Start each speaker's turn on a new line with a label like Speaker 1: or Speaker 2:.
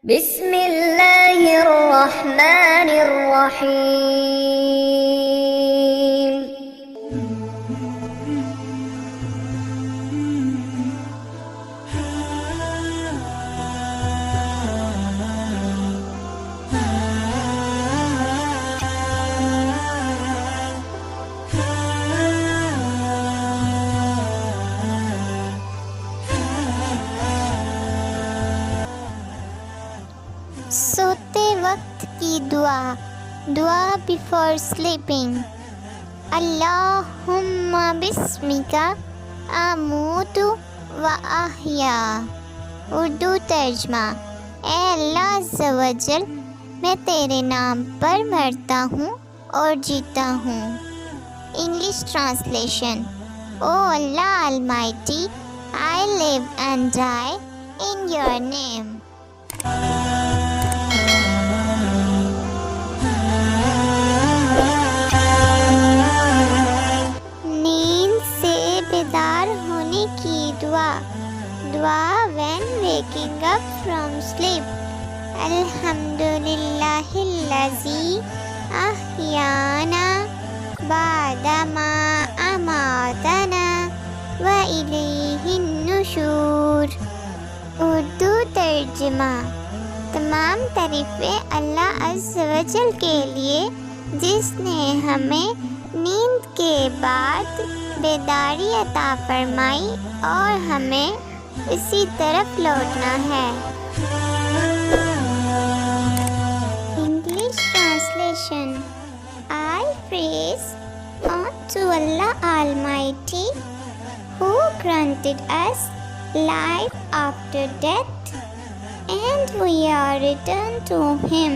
Speaker 1: बिस्मिल्लाहिर्रहमानिर्रहीम।
Speaker 2: सोते वक्त की दुआ बिफोर स्लीपिंग। अल्लाहुम्मा बिस्मिका अमूतु व अहया। उर्दू तर्जमा। ए अल्लाह अज़्ज़ा वजल, मैं तेरे नाम पर मरता हूँ और जीता हूँ। English translation. ओ अल्लाह Almighty, I live and die in your name. नींद से बेदार होने की दुआ when waking up from sleep। अल्हम्दुलिल्लाहिल्लज़ी अहयाना बादमा अमातना व इलैहिन नुशूर। उर्दू तर्जुमा। तमाम तारीफ़ें अल्लाह अज़्ज़ा वजल के लिए जिसने हमें नींद के बाद बेदारी अता फरमाई और हमें इसी तरफ लौटना है। English translation. I praise unto Allah Almighty who granted us life after death and we are returned to Him.